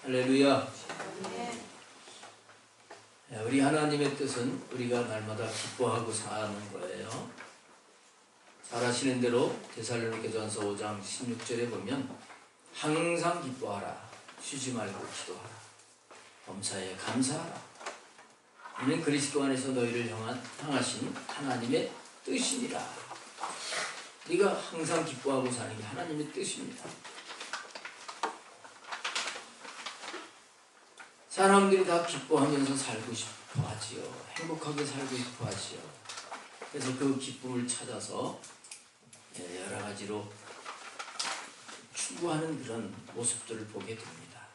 할렐루야. 우리 하나님의 뜻은 우리가 날마다 기뻐하고 사는 거예요. 잘 아시는 대로 데살로니가전서 5장 16절에 보면 항상 기뻐하라, 쉬지 말고 기도하라, 범사에 감사하라. 이는 그리스도 안에서 너희를 향하신 하나님의 뜻이니라. 네가 항상 기뻐하고 사는 게 하나님의 뜻입니다. 사람들이 다 기뻐하면서 살고 싶어 하지요. 행복하게 살고 싶어 하지요. 그래서 그 기쁨을 찾아서 여러 가지로 추구하는 그런 모습들을 보게 됩니다.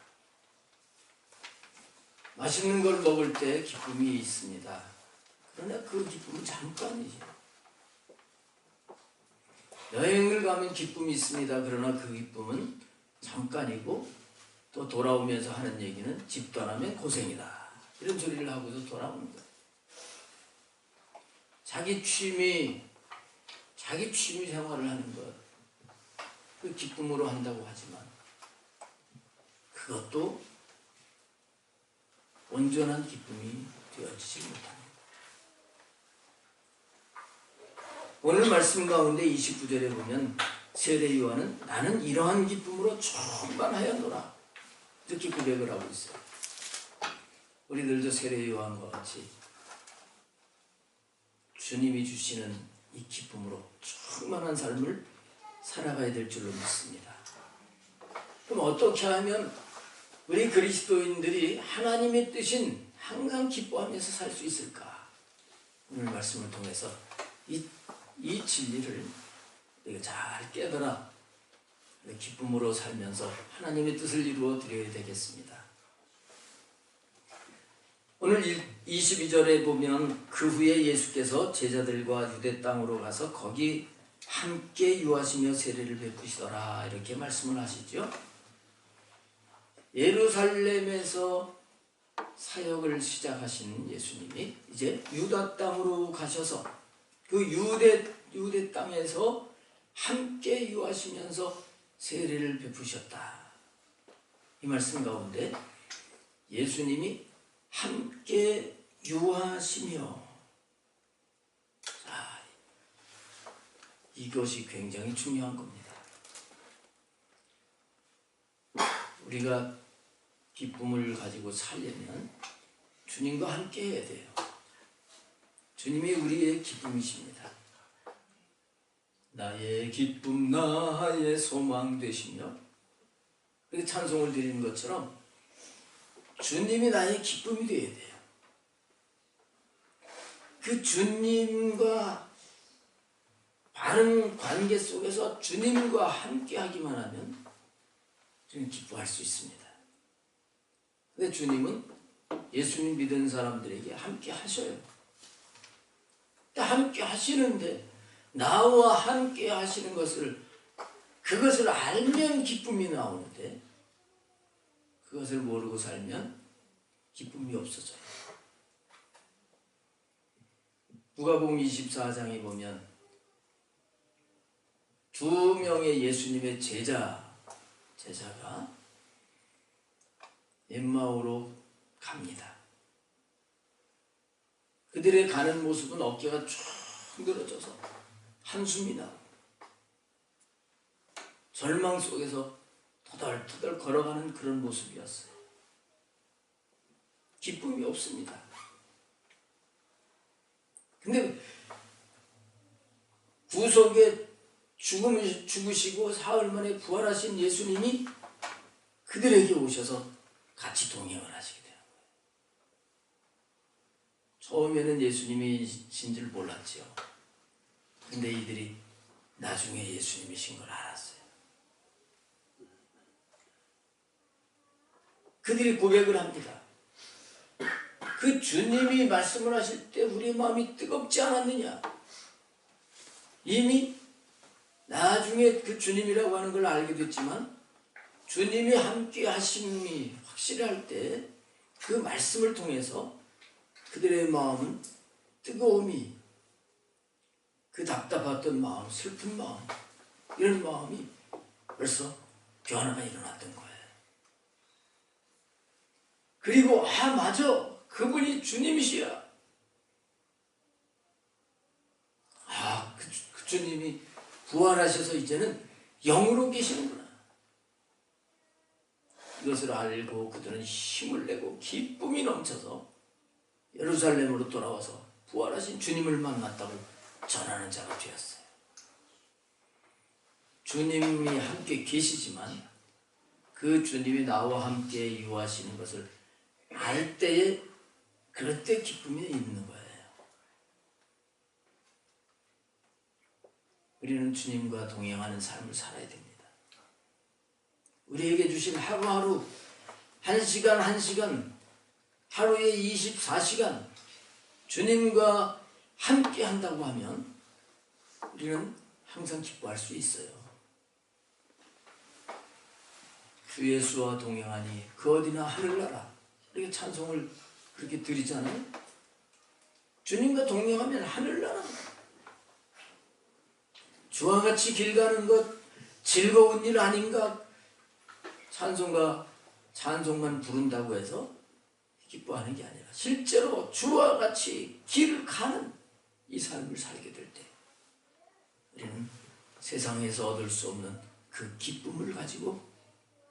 맛있는 걸 먹을 때 기쁨이 있습니다. 그러나 그 기쁨은 잠깐이죠. 여행을 가면 기쁨이 있습니다. 그러나 그 기쁨은 잠깐이고 또 돌아오면서 하는 얘기는 집 떠나면 고생이다. 이런 소리를 하고서 돌아오는 거예요. 자기 취미 생활을 하는 것, 그 기쁨으로 한다고 하지만 그것도 온전한 기쁨이 되어지지 못합니다. 오늘 말씀 가운데 29절에 보면 세례 요한은 나는 이러한 기쁨으로 충만하였노라 이렇게 고백을 하고 있어요. 우리들도 세례 요한과 같이 주님이 주시는 이 기쁨으로 충만한 삶을 살아가야 될 줄로 믿습니다. 그럼 어떻게 하면 우리 그리스도인들이 하나님의 뜻인 항상 기뻐하면서 살 수 있을까? 오늘 말씀을 통해서 이 진리를 우리가 잘 깨달아 기쁨으로 살면서 하나님의 뜻을 이루어 드려야 되겠습니다. 오늘 22절에 보면 그 후에 예수께서 제자들과 유대 땅으로 가서 거기 함께 유하시며 세례를 베푸시더라 이렇게 말씀을 하시죠. 예루살렘에서 사역을 시작하신 예수님이 이제 유다 땅으로 가셔서 그 유대 땅에서 함께 유하시면서 세례를 베푸셨다. 이 말씀 가운데 예수님이 함께 유하시며, 자, 이것이 굉장히 중요한 겁니다. 우리가 기쁨을 가지고 살려면 주님과 함께 해야 돼요. 주님이 우리의 기쁨이십니다. 나의 기쁨 나의 소망 되시며, 그렇게 찬송을 드리는 것처럼 주님이 나의 기쁨이 되어야 돼요. 그 주님과 바른 관계 속에서 주님과 함께 하기만 하면 주님 기뻐할 수 있습니다. 근데 주님은 예수님 믿은 사람들에게 함께 하셔요. 함께 하시는데 나와 함께 하시는 그것을 알면 기쁨이 나오는데 그것을 모르고 살면 기쁨이 없어져요. 누가복음 24장에 보면 두 명의 예수님의 제자가 엠마오로 갑니다. 그들의 가는 모습은 어깨가 쭉 늘어져서 한숨이 나고 절망 속에서 터덜터덜 걸어가는 그런 모습이었어요. 기쁨이 없습니다. 근데 구속에 죽으시고 사흘 만에 부활하신 예수님이 그들에게 오셔서 같이 동행을 하시게 돼요. 처음에는 예수님이신 줄 몰랐지요. 근데 이들이 나중에 예수님이신 걸 알았어요. 그들이 고백을 합니다. 그 주님이 말씀을 하실 때 우리 마음이 뜨겁지 않았느냐? 이미 나중에 그 주님이라고 하는 걸 알게 됐지만 주님이 함께 하심이 확실할 때 그 말씀을 통해서 그들의 마음은 뜨거움이, 그 답답했던 마음, 슬픈 마음, 이런 마음이 벌써 변화가 일어났던 거예요. 그리고 맞아, 그분이 주님이시야. 그 주님이 부활하셔서 이제는 영으로 계시는구나. 이것을 알고 그들은 힘을 내고 기쁨이 넘쳐서 예루살렘으로 돌아와서 부활하신 주님을 만났다고 전하는 자가 되었어요. 주님이 함께 계시지만 그 주님이 나와 함께 유하시는 것을 알 때에 그럴 때 기쁨이 있는 거예요. 우리는 주님과 동행하는 삶을 살아야 됩니다. 우리에게 주신 하루하루, 한 시간 한 시간, 하루에 24시간 주님과 함께 한다고 하면 우리는 항상 기뻐할 수 있어요. 주 예수와 동행하니 그 어디나 하늘나라, 이렇게 찬송을 그렇게 드리잖아요. 주님과 동행하면 하늘나라. 주와 같이 길 가는 것 즐거운 일 아닌가? 찬송만 부른다고 해서 기뻐하는 게 아니라 실제로 주와 같이 길을 가는 이 삶을 살게 될 때 우리는 세상에서 얻을 수 없는 그 기쁨을 가지고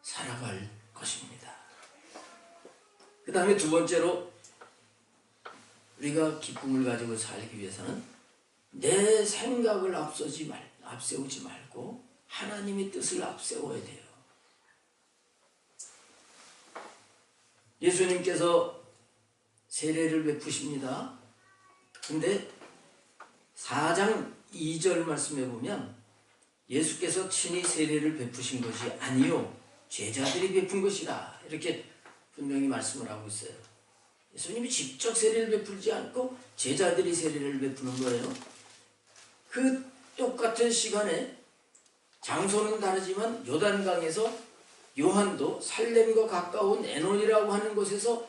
살아갈 것입니다. 그 다음에 두 번째로 우리가 기쁨을 가지고 살기 위해서는 내 생각을 앞세우지 말고 하나님의 뜻을 앞세워야 돼요. 예수님께서 세례를 베푸십니다. 근데 4장 2절 말씀해 보면 예수께서 친히 세례를 베푸신 것이 아니요 제자들이 베푼 것이라 이렇게 분명히 말씀을 하고 있어요. 예수님이 직접 세례를 베풀지 않고 제자들이 세례를 베푸는 거예요. 그 똑같은 시간에 장소는 다르지만 요단강에서 요한도 살렘과 가까운 에논이라고 하는 곳에서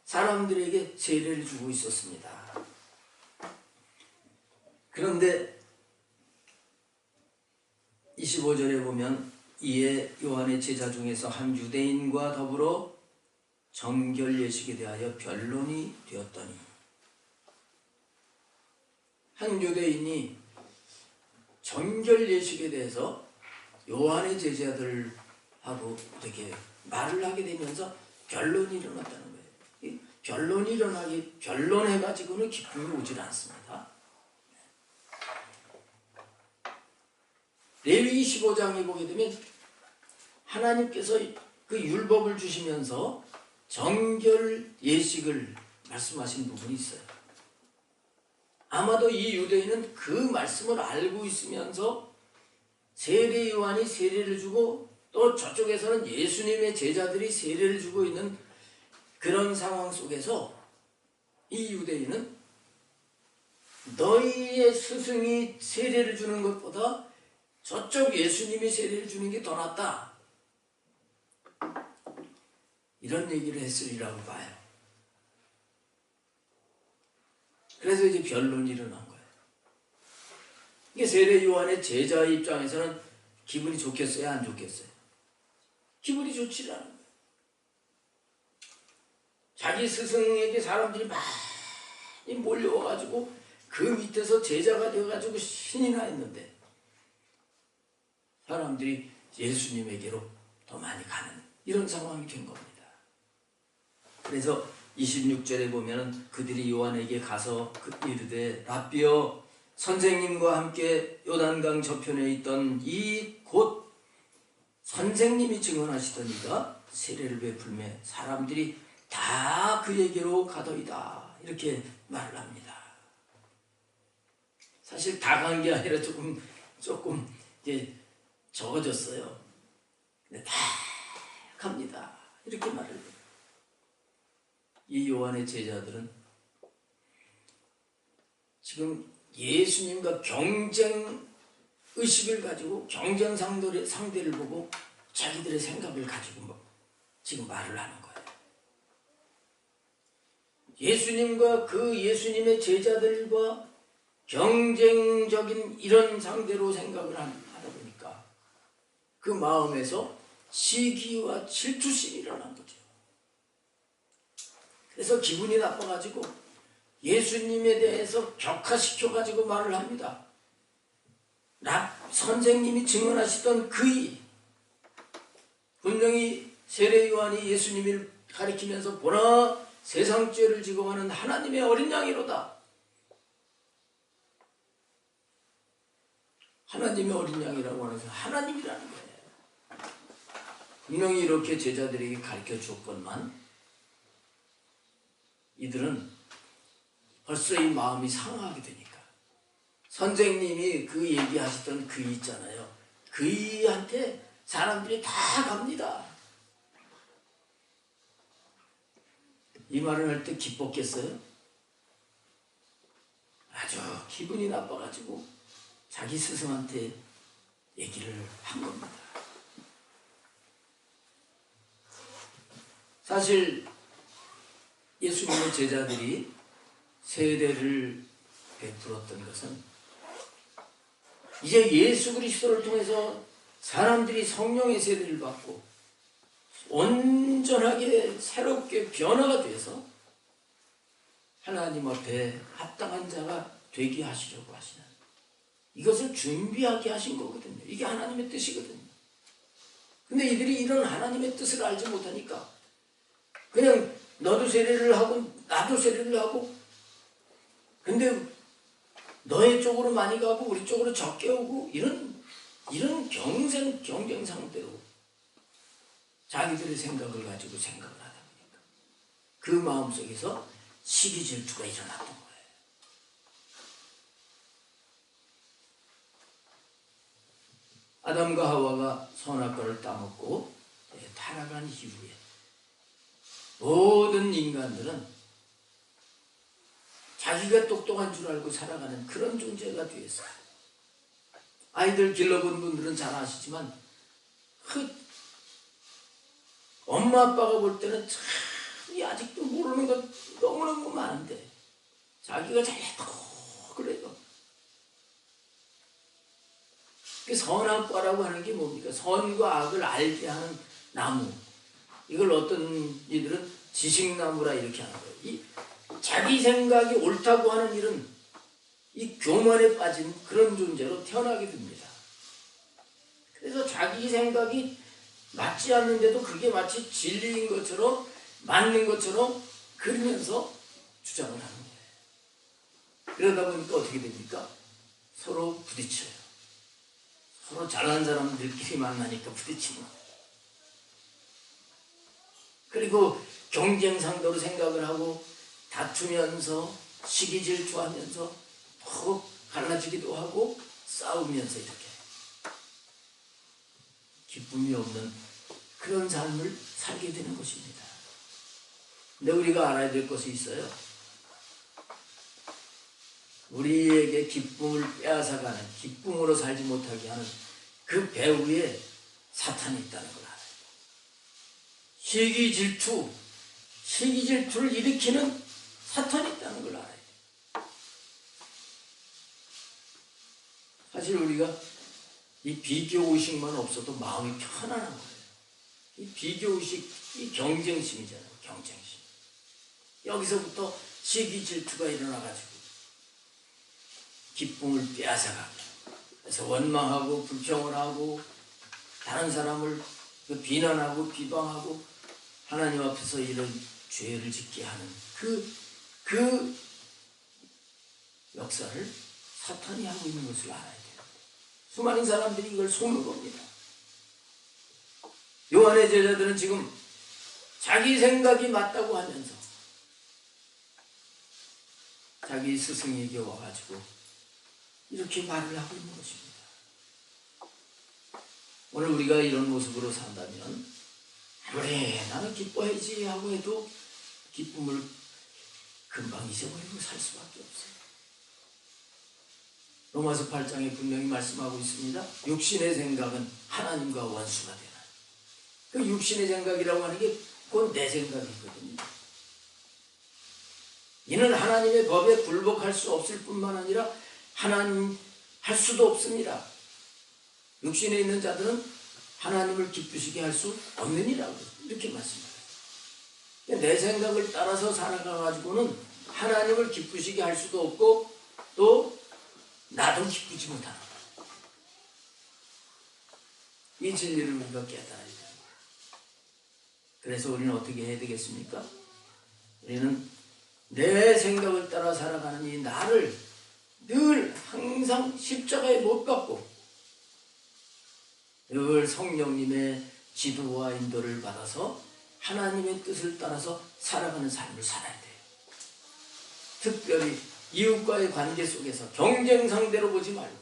사람들에게 세례를 주고 있었습니다. 그런데 25절에 보면 이에 요한의 제자 중에서 한 유대인과 더불어 정결 예식에 대하여 변론이 되었더니 한 유대인이 정결 예식에 대해서 요한의 제자들하고 이렇게 말을 하게 되면서 변론이 일어났다는 거예요. 변론해가지고는 기쁨이 오질 않습니다. 레위기 15장에 보게 되면 하나님께서 그 율법을 주시면서 정결 예식을 말씀하신 부분이 있어요. 아마도 이 유대인은 그 말씀을 알고 있으면서 세례 요한이 세례를 주고 또 저쪽에서는 예수님의 제자들이 세례를 주고 있는 그런 상황 속에서 이 유대인은 너희의 스승이 세례를 주는 것보다 저쪽 예수님이 세례를 주는 게 더 낫다. 이런 얘기를 했으리라고 봐요. 그래서 이제 변론이 일어난 거예요. 이게 세례 요한의 제자의 입장에서는 기분이 좋겠어요? 안 좋겠어요? 기분이 좋지 않은 거예요. 자기 스승에게 사람들이 많이 몰려와가지고 그 밑에서 제자가 되어가지고 신이나 했는데 사람들이 예수님에게로 더 많이 가는 이런 상황이 된 겁니다. 그래서 26절에 보면 그들이 요한에게 가서 이르되 랍비여 선생님과 함께 요단강 저편에 있던 이 곧 선생님이 증언하시더니가 세례를 베풀매 사람들이 다 그에게로 가더이다. 이렇게 말을 합니다. 사실 다 간 게 아니라 조금 이제 적어졌어요. 근데 다 갑니다. 이렇게 말을 해요. 이 요한의 제자들은 지금 예수님과 경쟁 의식을 가지고 경쟁 상대를 보고 자기들의 생각을 가지고 지금 말을 하는 거예요. 예수님과 그 예수님의 제자들과 경쟁적인 이런 상대로 생각을 하다 보니까 그 마음에서 시기와 질투심이 일어난 거죠. 그래서 기분이 나빠가지고 예수님에 대해서 격화시켜가지고 말을 합니다. 선생님이 증언하시던 그이, 분명히 세례 요한이 예수님을 가리키면서 보라 세상 죄를 지고 가는 하나님의 어린 양이로다. 하나님의 어린 양이라고 하는 것은 하나님이라는 거예요. 분명히 이렇게 제자들에게 가르쳐 주었건만 이들은 벌써 이 마음이 상하게 되니까 선생님이 그 얘기하시던 그이 있잖아요. 그이한테 사람들이 다 갑니다. 이 말을 할 때 기뻤겠어요? 아주 기분이 나빠가지고 자기 스승한테 얘기를 한 겁니다. 사실 예수님의 제자들이 세례를 베풀었던 것은 이제 예수 그리스도를 통해서 사람들이 성령의 세례를 받고 온전하게 새롭게 변화가 돼서 하나님 앞에 합당한 자가 되게 하시려고 하시는 이것을 준비하게 하신 거거든요. 이게 하나님의 뜻이거든요. 근데 이들이 이런 하나님의 뜻을 알지 못하니까 그냥 너도 세례를 하고 나도 세례를 하고 근데 너의 쪽으로 많이 가고 우리 쪽으로 적게 오고 이런 경쟁 상대로 자기들의 생각을 가지고 생각을 하다 보니까 그 마음속에서 시기 질투가 일어났던 거예요. 아담과 하와가 선악과를 따먹고 타락한 이후에 모든 인간들은 자기가 똑똑한 줄 알고 살아가는 그런 존재가 되었어요. 아이들 길러본 분들은 잘 아시지만 엄마 아빠가 볼 때는 참 아직도 모르는 것 너무너무 많은데 자기가 잘해도 그래도 그 선악과라고 하는 게 뭡니까? 선과 악을 알게 하는 나무. 이걸 어떤 이들은 지식나무라 이렇게 하는 거예요. 이 자기 생각이 옳다고 하는 일은 이 교만에 빠진 그런 존재로 태어나게 됩니다. 그래서 자기 생각이 맞지 않는데도 그게 마치 진리인 것처럼 맞는 것처럼 그러면서 주장을 하는 거예요. 그러다 보니까 어떻게 됩니까? 서로 부딪혀요. 서로 잘난 사람들끼리 만나니까 부딪히는 거예요. 그리고 경쟁 상도로 생각을 하고 다투면서 시기 질투하면서 더 갈라지기도 하고 싸우면서 이렇게 기쁨이 없는 그런 삶을 살게 되는 것입니다. 근데 우리가 알아야 될 것이 있어요. 우리에게 기쁨을 빼앗아가는, 기쁨으로 살지 못하게 하는 그 배후에 사탄이 있다는 걸 알아요. 시기 질투를 일으키는 사탄이 있다는 걸 알아요. 사실 우리가 이 비교의식만 없어도 마음이 편안한 거예요. 이 비교의식, 이 경쟁심이잖아요. 경쟁심. 여기서부터 시기 질투가 일어나가지고 기쁨을 빼앗아가고 그래서 원망하고 불평을 하고 다른 사람을 비난하고 비방하고 하나님 앞에서 이런 죄를 짓게 하는 그 역사를 사탄이 하고 있는 것을 알아야 돼요. 수많은 사람들이 이걸 속는 겁니다. 요한의 제자들은 지금 자기 생각이 맞다고 하면서 자기 스승에게 와가지고 이렇게 말을 하고 있는 것입니다. 오늘 우리가 이런 모습으로 산다면 아무리 나는 기뻐야지 하고 해도 기쁨을 금방 잊어버리고 살 수밖에 없어요. 로마서 8장에 분명히 말씀하고 있습니다. 육신의 생각은 하나님과 원수가 되나. 그 육신의 생각이라고 하는 게 그건 내 생각이거든요. 이는 하나님의 법에 굴복할 수 없을 뿐만 아니라 하나님 할 수도 없습니다. 육신에 있는 자들은 하나님을 기쁘시게 할 수 없느니라고 이렇게 말씀합니다. 내 생각을 따라서 살아가가지고는 하나님을 기쁘시게 할 수도 없고 또 나도 기쁘지 못하는 거야. 이 진리를 우리가 깨달아야 돼요. 그래서 우리는 어떻게 해야 되겠습니까? 우리는 내 생각을 따라 살아가는 이 나를 늘 항상 십자가에 못 박고 늘 성령님의 지도와 인도를 받아서 하나님의 뜻을 따라서 살아가는 삶을 살아야 돼요. 특별히 이웃과의 관계 속에서 경쟁 상대로 보지 말고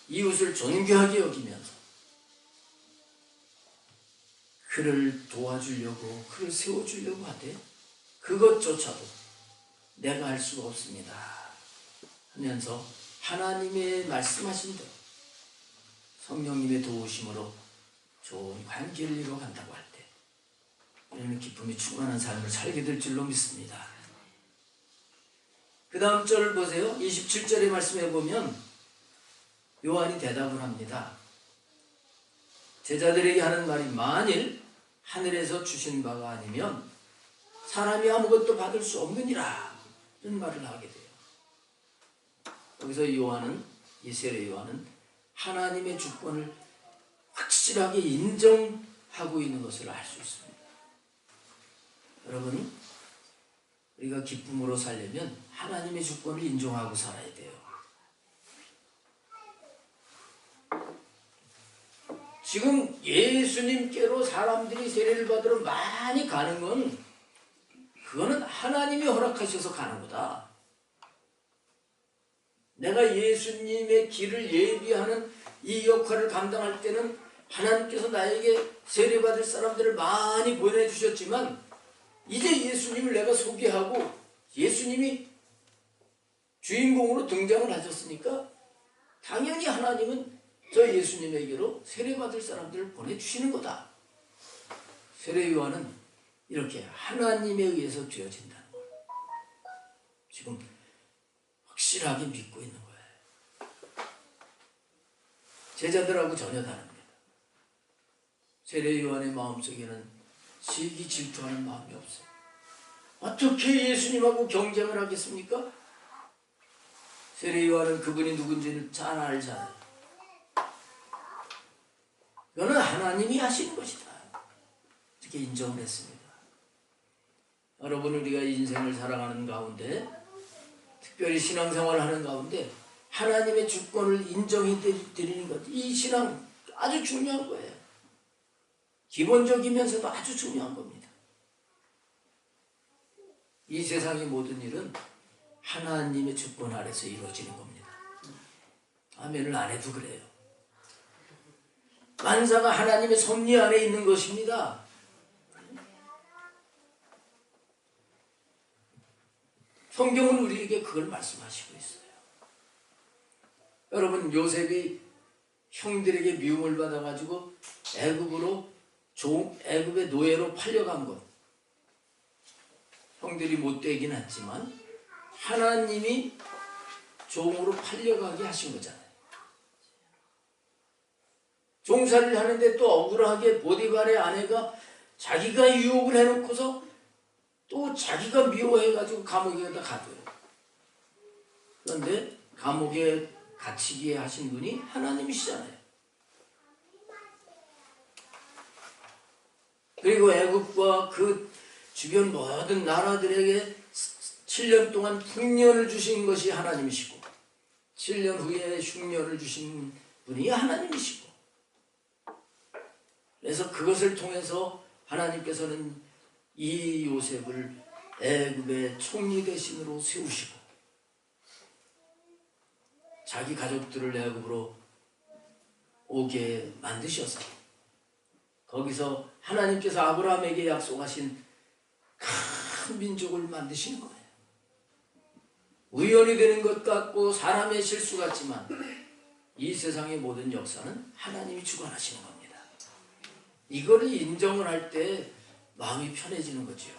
이웃을 존귀하게 여기면서 그를 도와주려고 그를 세워주려고 하되 그것조차도 내가 할 수가 없습니다 하면서 하나님의 말씀하신 대로 성령님의 도우심으로 좋은 관계를 이루어간다고 할 때 우리는 기쁨이 충만한 삶을 살게 될 줄로 믿습니다. 그 다음 절을 보세요. 27절의 말씀에 보면 요한이 대답을 합니다. 제자들에게 하는 말이 만일 하늘에서 주신 바가 아니면 사람이 아무것도 받을 수 없느니라 이런 말을 하게 돼요. 여기서 요한은 이 세례 요한은 하나님의 주권을 확실하게 인정하고 있는 것을 알 수 있습니다. 여러분 우리가 기쁨으로 살려면 하나님의 주권을 인정하고 살아야 돼요. 지금 예수님께로 사람들이 세례를 받으러 많이 가는 건 그거는 하나님이 허락하셔서 가는 거다. 내가 예수님의 길을 예비하는 이 역할을 감당할 때는 하나님께서 나에게 세례받을 사람들을 많이 보내주셨지만 이제 예수님을 내가 소개하고 예수님이 주인공으로 등장을 하셨으니까 당연히 하나님은 저 예수님에게로 세례받을 사람들을 보내주시는 거다. 세례 요한은 이렇게 하나님에 의해서 되어진다는 걸 지금 확실하게 믿고 있는 거예요. 제자들하고 전혀 다릅니다. 세례 요한의 마음속에는 시기 질투하는 마음이 없어요. 어떻게 예수님하고 경쟁을 하겠습니까? 세례 요한은 그분이 누군지를 잘 알잖아요. 이거는 하나님이 하시는 것이다. 이렇게 인정을 했습니다. 여러분 우리가 인생을 살아가는 가운데 특별히 신앙생활을 하는 가운데 하나님의 주권을 인정해 드리는 것, 이 신앙 아주 중요한 거예요. 기본적이면서도 아주 중요한 겁니다. 이 세상의 모든 일은 하나님의 주권 아래서 이루어지는 겁니다. 아멘을 안 해도 그래요. 만사가 하나님의 섭리 안에 있는 것입니다. 성경은 우리에게 그걸 말씀하시고 있어요. 여러분 요셉이 형들에게 미움을 받아가지고 애굽의 노예로 팔려간 것, 형들이 못되긴 했지만 하나님이 종으로 팔려가게 하신 거잖아요. 종살이를 하는데 또 억울하게 보디발의 아내가 자기가 유혹을 해놓고서 또 자기가 미워해가지고 감옥에다 가둬요. 그런데 감옥에 갇히게 하신 분이 하나님이시잖아요. 그리고 애굽과 그 주변 모든 나라들에게 7년 동안 풍년을 주신 것이 하나님이시고 7년 후에 흉년을 주신 분이 하나님이시고, 그래서 그것을 통해서 하나님께서는 이 요셉을 애굽의 총리 대신으로 세우시고 자기 가족들을 애굽으로 오게 만드셔서 거기서 하나님께서 아브라함에게 약속하신 큰 민족을 만드시는 거예요. 우연이 되는 것 같고 사람의 실수 같지만 이 세상의 모든 역사는 하나님이 주관하시는 겁니다. 이거를 인정을 할 때 마음이 편해지는 거죠.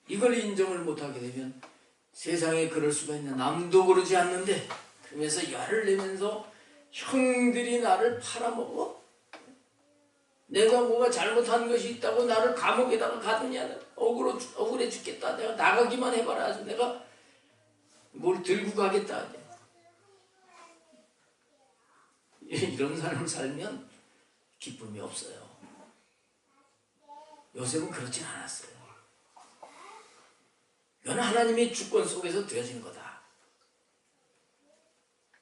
이걸 인정을 못하게 되면 세상에 그럴 수가 있나, 남도 그러지 않는데 그러면서 열을 내면서 형들이 나를 팔아먹어? 내가 뭐가 잘못한 것이 있다고 나를 감옥에다가 가두냐. 억울해 죽겠다. 내가 나가기만 해봐라. 내가 뭘 들고 가겠다. 이런 삶을 살면 기쁨이 없어요. 요셉은 그렇진 않았어요. 이건 하나님의 주권 속에서 되어진 거다.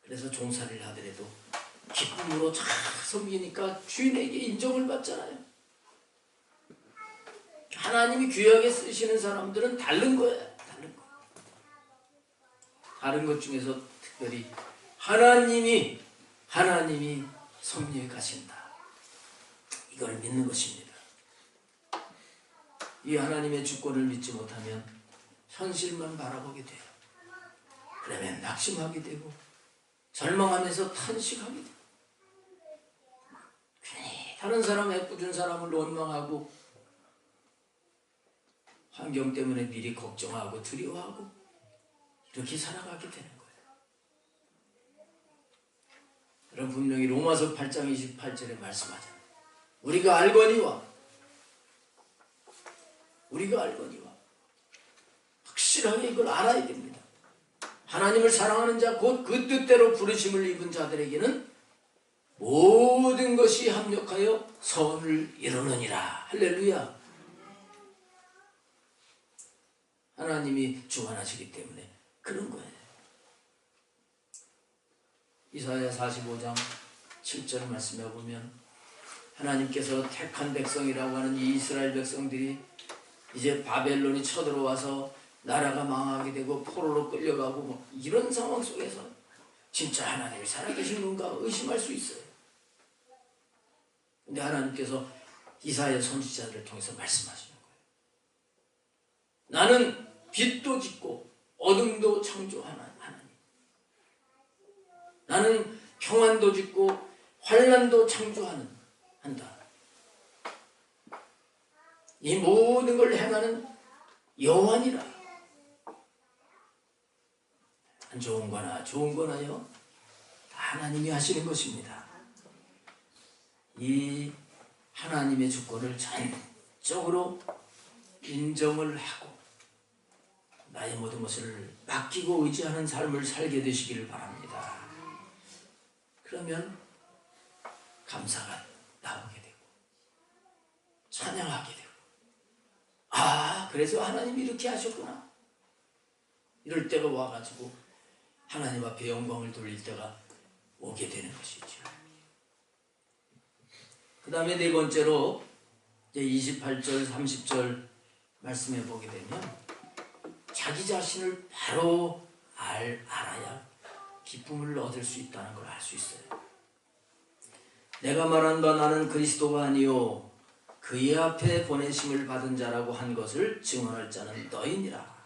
그래서 종살이를 하더라도 기쁨으로 잘 섬기니까 주인에게 인정을 받잖아요. 하나님이 귀하게 쓰시는 사람들은 다른 거예요. 다른 거. 다른 것 중에서 특별히 하나님이 섭리해 가신다. 이걸 믿는 것입니다. 이 하나님의 주권을 믿지 못하면 현실만 바라보게 돼요. 그러면 낙심하게 되고 절망하면서 탄식하게 돼요. 괜히 다른 사람 애꿎은 사람을 원망하고 환경 때문에 미리 걱정하고 두려워하고 이렇게 살아가게 되는 거예요. 여러분 분명히 로마서 8장 28절에 말씀하잖아요. 우리가 알거니와 확실하게 이걸 알아야 됩니다. 하나님을 사랑하는 자 곧 그 뜻대로 부르심을 입은 자들에게는 모든 것이 합력하여 선을 이루느니라. 할렐루야. 하나님이 주관하시기 때문에 그런 거예요. 이사야 45장 7절 말씀해 보면 하나님께서 택한 백성이라고 하는 이 이스라엘 백성들이 이제 바벨론이 쳐들어와서 나라가 망하게 되고 포로로 끌려가고 뭐 이런 상황 속에서 진짜 하나님이 살아계신 건가 의심할 수 있어요. 근데 하나님께서 이사야 선지자들을 통해서 말씀하시는 거예요. 나는 빛도 짓고 어둠도 창조하는 하나님. 나는 평안도 짓고 환난도 창조한다. 이 모든 걸 행하는 여호와니라. 안 좋은 거나 좋은 거나요, 다 하나님이 하시는 것입니다. 이 하나님의 주권을 전적으로 인정을 하고 나의 모든 것을 맡기고 의지하는 삶을 살게 되시기를 바랍니다. 그러면 감사가 나오게 되고 찬양하게 되고, 아, 그래서 하나님이 이렇게 하셨구나. 이럴 때가 와가지고 하나님 앞에 영광을 돌릴 때가 오게 되는 것이죠. 그 다음에 네 번째로 이제 28절 30절 말씀해 보게 되면 자기 자신을 바로 알아야 기쁨을 얻을 수 있다는 걸 알 수 있어요. 내가 말한 바 나는 그리스도가 아니요 그의 앞에 보내심을 받은 자라고 한 것을 증언할 자는 너희니라.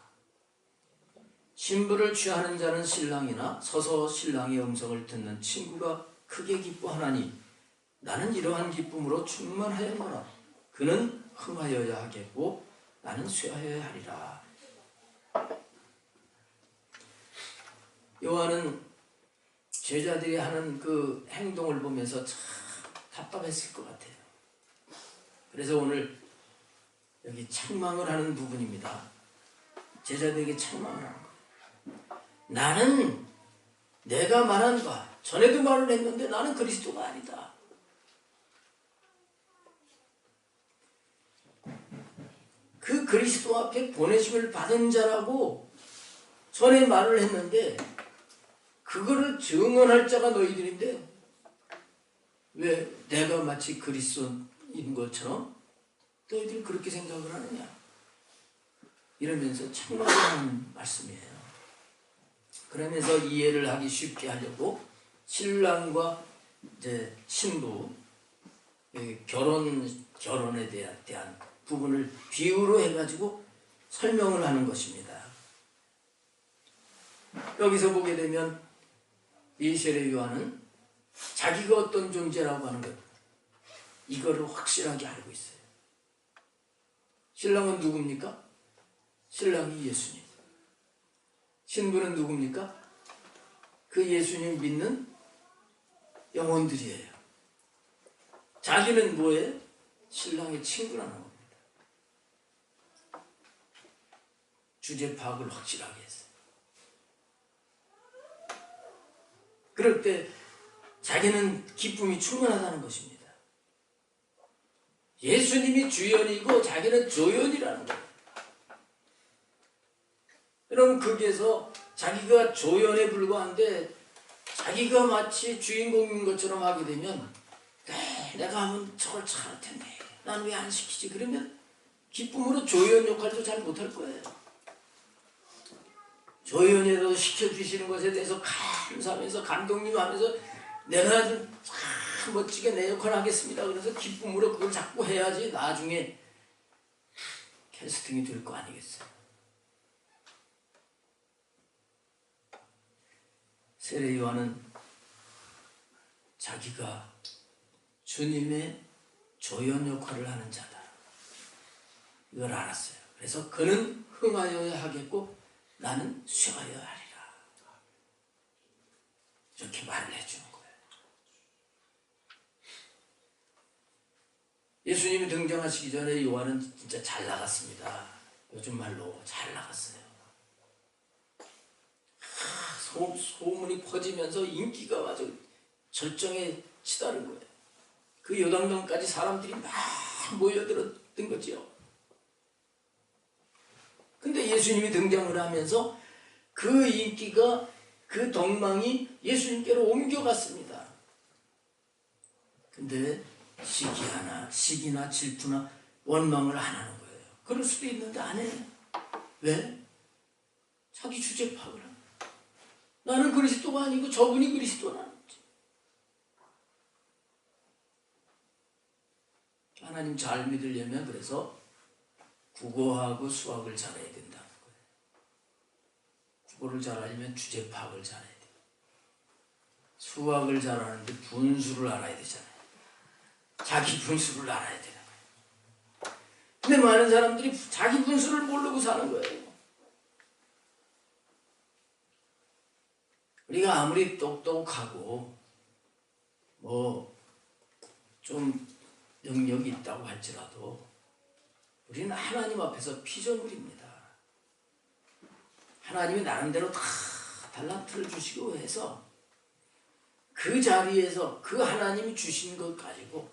신부를 취하는 자는 신랑이나 서서 신랑의 음성을 듣는 친구가 크게 기뻐하나니 나는 이러한 기쁨으로 충만하였노라. 그는 흥하여야 하겠고 나는 쇠하여야 하리라. 요한은 제자들이 하는 그 행동을 보면서 참 답답했을 것 같아요. 그래서 오늘 여기 책망을 하는 부분입니다. 제자들에게 책망을 하는 거예요. 나는 내가 말한 바 전에도 말을 했는데 나는 그리스도가 아니다. 그 그리스도 앞에 보내심을 받은 자라고 전에 말을 했는데 그거를 증언할 자가 너희들인데 왜 내가 마치 그리스도인 것처럼 너희들이 그렇게 생각을 하느냐, 이러면서 책망하는 말씀이에요. 그러면서 이해를 하기 쉽게 하려고 신랑과 이제 신부 결혼에 대한 부분을 비유로 해가지고 설명을 하는 것입니다. 여기서 보게 되면 이 세례 요한은 자기가 어떤 존재라고 하는 것, 이거를 확실하게 알고 있어요. 신랑은 누굽니까? 신랑이 예수님. 신부는 누굽니까? 그 예수님 믿는 영혼들이에요. 자기는 뭐예요? 신랑의 친구라는 겁니다. 주제 파악을 확실하게 했어요. 그럴 때 자기는 기쁨이 충만하다는 것입니다. 예수님이 주연이고 자기는 조연이라는 거예요. 여러분, 거기에서 자기가 조연에 불과한데 자기가 마치 주인공인 것처럼 하게 되면 내가 하면 저걸 잘할 텐데 난 왜 안 시키지? 그러면 기쁨으로 조연 역할도 잘 못할 거예요. 조연이라도 시켜주시는 것에 대해서 감사하면서 감독님 하면서 내가 참 멋지게 내 역할 하겠습니다. 그래서 기쁨으로 그걸 자꾸 해야지 나중에 캐스팅이 될 거 아니겠어요. 세례 요한은 자기가 주님의 조연 역할을 하는 자다, 이걸 알았어요. 그래서 그는 흥하여야 하겠고 나는 쉬어야 하리라, 이렇게 말을 해주는 거예요. 예수님이 등장하시기 전에 요한은 진짜 잘 나갔습니다. 요즘 말로 잘 나갔어요. 소문이 퍼지면서 인기가 아주 절정에 치다른 거예요. 그 요단강까지 사람들이 막 모여들었던 거죠. 근데 예수님이 등장을 하면서 그 인기가, 그 덕망이 예수님께로 옮겨갔습니다. 근데 시기나 질투나 원망을 안 하는 거예요. 그럴 수도 있는데 안 해요. 왜? 자기 주제 파악을 합니다. 나는 그리스도가 아니고 저분이 그리스도라는 거지. 하나님 잘 믿으려면 그래서 국어하고 수학을 잘해야 된다는 거예요. 국어를 잘하려면 주제 파악을 잘해야 돼요. 수학을 잘하는데 분수를 알아야 되잖아요. 자기 분수를 알아야 되는 거예요. 근데 많은 사람들이 자기 분수를 모르고 사는 거예요. 우리가 아무리 똑똑하고 좀 능력이 있다고 할지라도 우리는 하나님 앞에서 피조물입니다. 하나님이 나름대로 다 달란트를 주시고 해서 그 자리에서 그 하나님이 주신 것 가지고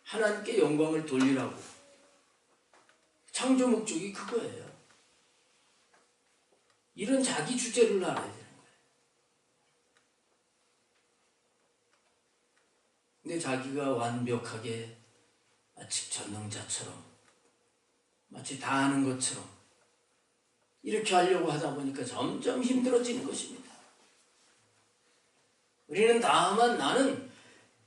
하나님께 영광을 돌리라고, 창조 목적이 그거예요. 이런 자기 주제를 알아야 돼요. 근데 자기가 완벽하게 마치 전능자처럼, 마치 다 아는 것처럼 이렇게 하려고 하다 보니까 점점 힘들어지는 것입니다. 우리는 다만 나는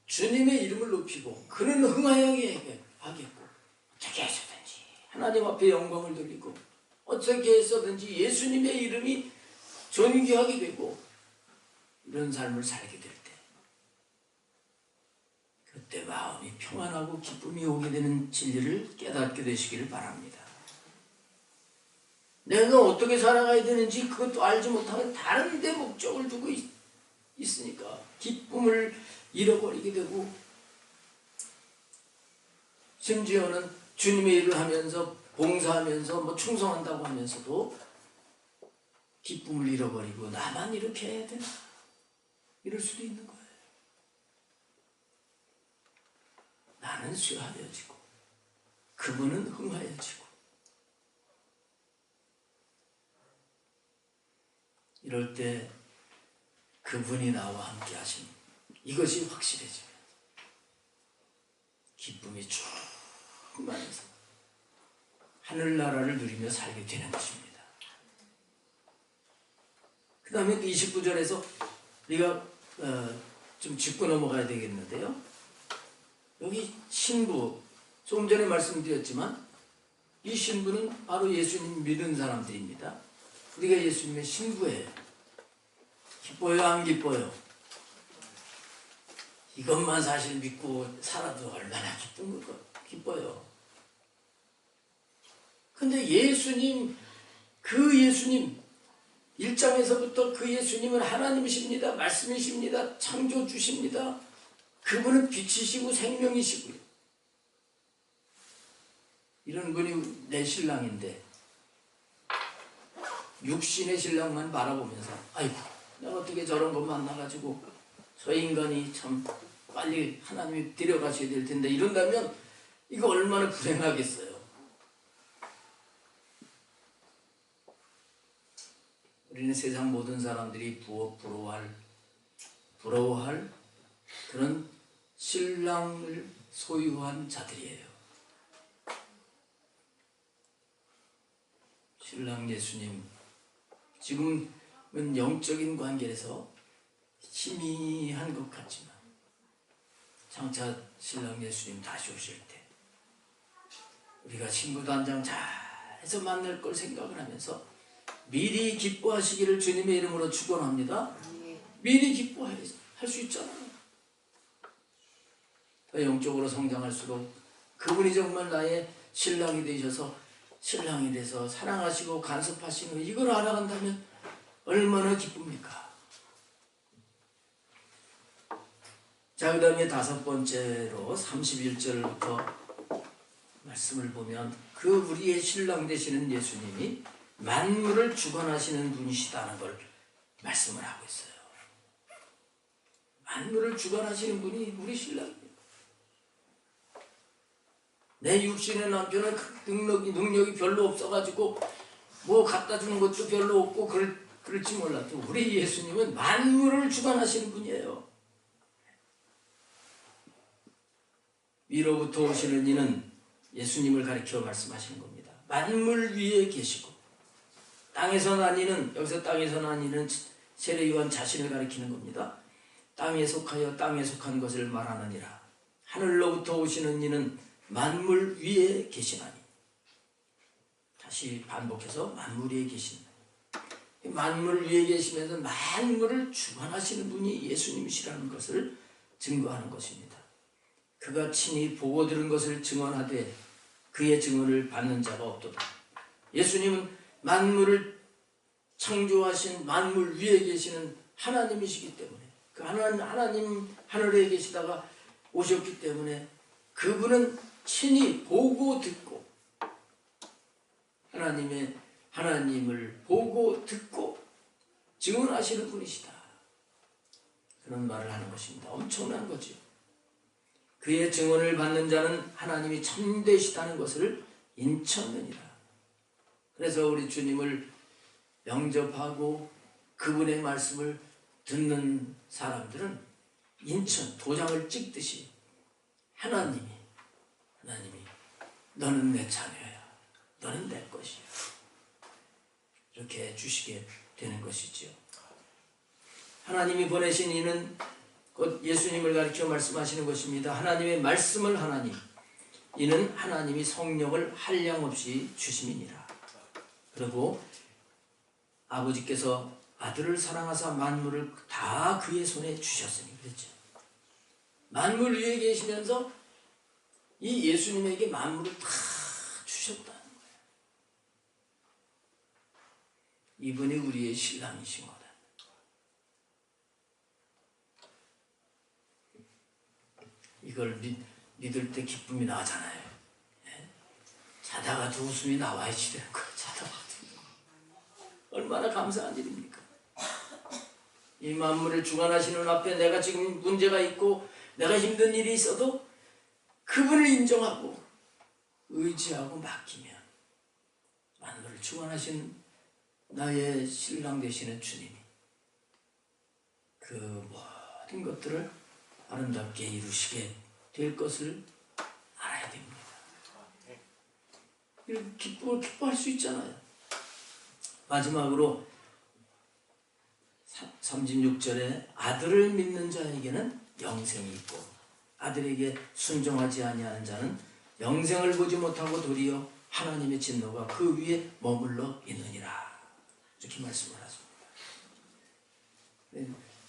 주님의 이름을 높이고 그는 흥하여야 하겠고 어떻게 해서든지 하나님 앞에 영광을 돌리고 어떻게 해서든지 예수님의 이름이 존귀하게 되고 이런 삶을 살게 될 때, 그때 마음이 평안하고 기쁨이 오게 되는 진리를 깨닫게 되시기를 바랍니다. 내가 어떻게 살아가야 되는지 그것도 알지 못하면 다른 데 목적을 두고 있으니까 기쁨을 잃어버리게 되고, 심지어는 주님의 일을 하면서 봉사하면서 충성한다고 하면서도 기쁨을 잃어버리고 나만 이렇게 해야 되나, 이럴 수도 있는 거예요. 나는 쇠하여지고 그분은 흥하여지고, 이럴 때 그분이 나와 함께 하신 이것이 확실해지면 기쁨이 충만해서 하늘나라를 누리며 살게 되는 것입니다. 그 다음에 29절에서 우리가 좀 짚고 넘어가야 되겠는데요. 여기 신부, 조금 전에 말씀드렸지만 이 신부는 바로 예수님 믿은 사람들입니다. 우리가 예수님의 신부예요. 기뻐요, 안 기뻐요? 이것만 사실 믿고 살아도 얼마나 기뻐요. 근데 예수님, 그 예수님, 1장에서부터 그 예수님은 하나님이십니다. 말씀이십니다. 창조주십니다. 그분은 빛이시고 생명이시고요. 이런 분이 내 신랑인데 육신의 신랑만 바라보면서 아이고 내가 어떻게 저런 거 만나가지고 저 인간이 참 빨리 하나님이 데려가셔야 될 텐데 이런다면 이거 얼마나 불행하겠어요. 우리는 세상 모든 사람들이 부러워할 그런 신랑을 소유한 자들이에요. 신랑 예수님, 지금은 영적인 관계에서 희미한 것 같지만 장차 신랑 예수님 다시 오실 때 우리가 친구도 한 장 잘해서 만날 걸 생각을 하면서 미리 기뻐하시기를 주님의 이름으로 축원합니다. 미리 기뻐할 수 있잖아요. 더 영적으로 성장할수록 그분이 정말 나의 신랑이 되셔서 신랑이 돼서 사랑하시고 간섭하시는 이걸 알아간다면 얼마나 기쁩니까? 자, 그 다음에 5번째로 31절부터 말씀을 보면 그 우리의 신랑 되시는 예수님이 만물을 주관하시는 분이시다는 걸 말씀을 하고 있어요. 만물을 주관하시는 분이 우리 신랑입니다. 내 육신의 남편은 그 능력이 별로 없어가지고 뭐 갖다 주는 것도 별로 없고 그럴지 몰라도 우리 예수님은 만물을 주관하시는 분이에요. 위로부터 오시는 이는 예수님을 가리켜 말씀하시는 겁니다. 만물 위에 계시고 땅에서 난 이는, 여기서 땅에서 난 이는 세례요한 자신을 가리키는 겁니다. 땅에 속하여 땅에 속한 것을 말하느니라. 하늘로부터 오시는 이는 만물 위에 계시나니. 다시 반복해서 만물 위에 계신다. 만물 위에 계시면서 만물을 주관하시는 분이 예수님이시라는 것을 증거하는 것입니다. 그가 친히 보고 들은 것을 증언하되 그의 증언을 받는 자가 없도다. 예수님은 만물을 창조하신 만물 위에 계시는 하나님이시기 때문에 그 하나님 하늘에 계시다가 오셨기 때문에 그분은 친히 보고 듣고 하나님을 보고 듣고 증언하시는 분이시다. 그런 말을 하는 것입니다. 엄청난 거죠. 그의 증언을 받는 자는 하나님이 참되시다는 것을 인쳤느니라. 그래서 우리 주님을 영접하고 그분의 말씀을 듣는 사람들은 도장을 찍듯이 하나님이 너는 내 자녀야. 너는 내 것이야. 이렇게 주시게 되는 것이지요. 하나님이 보내신 이는 곧 예수님을 가리켜 말씀하시는 것입니다. 하나님의 말씀을 하나니 이는 하나님이 성령을 한량없이 주심이니라. 그리고 아버지께서 아들을 사랑하사 만물을 다 그의 손에 주셨으니 그랬죠. 만물 위에 계시면서 이 예수님에게 만물을 다 주셨다는 거예요. 이분이 우리의 신랑이신 거다. 이걸 믿을 때 기쁨이 나잖아요. 예? 자다가도 웃음이 나와야지 되는 거예요. 자다가도. 얼마나 감사한 일입니까? 이 만물을 주관하시는 앞에 내가 지금 문제가 있고 내가 힘든 일이 있어도 그분을 인정하고 의지하고 맡기면 만물을 주관하신 나의 신랑 되시는 주님이 그 모든 것들을 아름답게 이루시게 될 것을 알아야 됩니다. 이렇게 기뻐할 수 있잖아요. 마지막으로 36절에 아들을 믿는 자에게는 영생이 있고 아들에게 순종하지 아니하는 자는 영생을 보지 못하고 도리어 하나님의 진노가 그 위에 머물러 있느니라. 이렇게 말씀을 하십니다.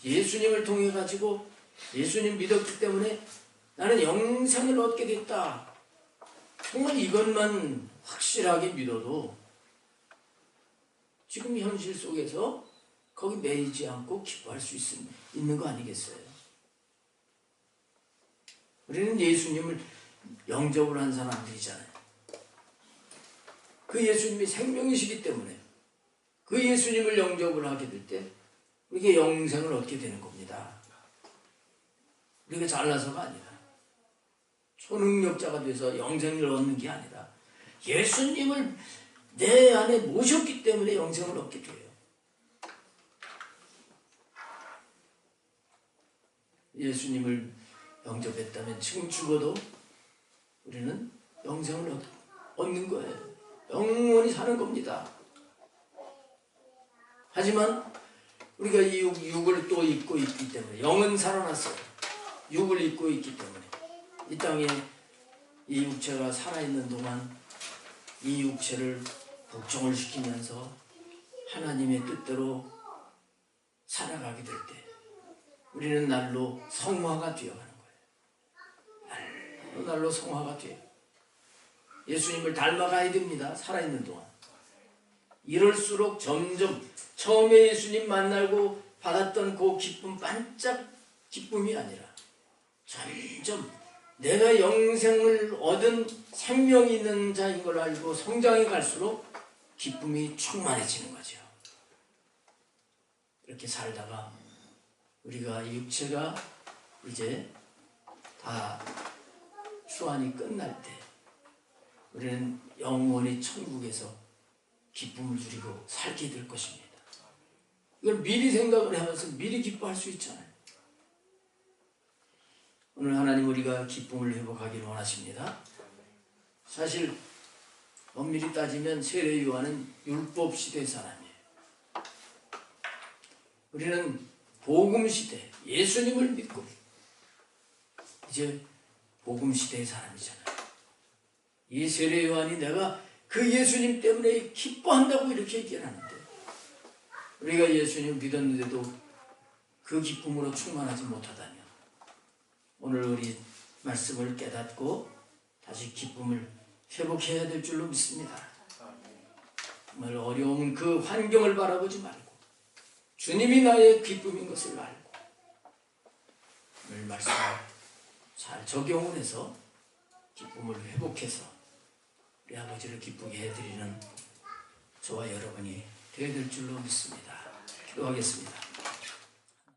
예수님을 통해 가지고 예수님 믿었기 때문에 나는 영생을 얻게 됐다. 정말 이것만 확실하게 믿어도 지금 현실 속에서 거기 매이지 않고 기뻐할 수 있는 거 아니겠어요? 우리는 예수님을 영접을 한 사람들이잖아요. 그 예수님이 생명이시기 때문에 그 예수님을 영접을 하게 될 때 우리가 영생을 얻게 되는 겁니다. 우리가 잘나서가 아니라 초능력자가 돼서 영생을 얻는 게 아니라 예수님을 내 안에 모셨기 때문에 영생을 얻게 돼요. 예수님을 영접했다면 지금 죽어도 우리는 영생을 얻는 거예요. 영원히 사는 겁니다. 하지만 우리가 이 육을 또 입고 있기 때문에 영은 살아났어요. 육을 입고 있기 때문에 이 땅에 이 육체가 살아있는 동안 이 육체를 복종을 시키면서 하나님의 뜻대로 살아가게 될 때 우리는 날로 성화가 되어가는 거예요. 날로 성화가 돼요. 예수님을 닮아가야 됩니다. 살아있는 동안. 이럴수록 점점 처음에 예수님 만나고 받았던 그 기쁨, 반짝 기쁨이 아니라 점점 내가 영생을 얻은 생명이 있는 자인 걸 알고 성장해 갈수록 기쁨이 충만해지는 거죠. 이렇게 살다가 우리가 육체가 이제 다 수완이 끝날 때 우리는 영원히 천국에서 기쁨을 누리고 살게 될 것입니다. 이걸 미리 생각을 하면서 미리 기뻐할 수 있잖아요. 오늘 하나님 우리가 기쁨을 회복하기를 원하십니다. 사실 엄밀히 따지면 세례 요한은 율법 시대 사람이에요. 우리는 복음 시대, 예수님을 믿고 이제 복음 시대의 사람이잖아요. 이 세례 요한이 내가 그 예수님 때문에 기뻐한다고 이렇게 얘기를 하는데 우리가 예수님 믿었는데도 그 기쁨으로 충만하지 못하다면 오늘 우리 말씀을 깨닫고 다시 기쁨을 회복해야 될 줄로 믿습니다. 정말 어려운 그 환경을 바라보지 말고 주님이 나의 기쁨인 것을 알고 오늘 말씀을 잘 적용을 해서 기쁨을 회복해서 우리 아버지를 기쁘게 해드리는 저와 여러분이 되어야 될 줄로 믿습니다. 기도하겠습니다.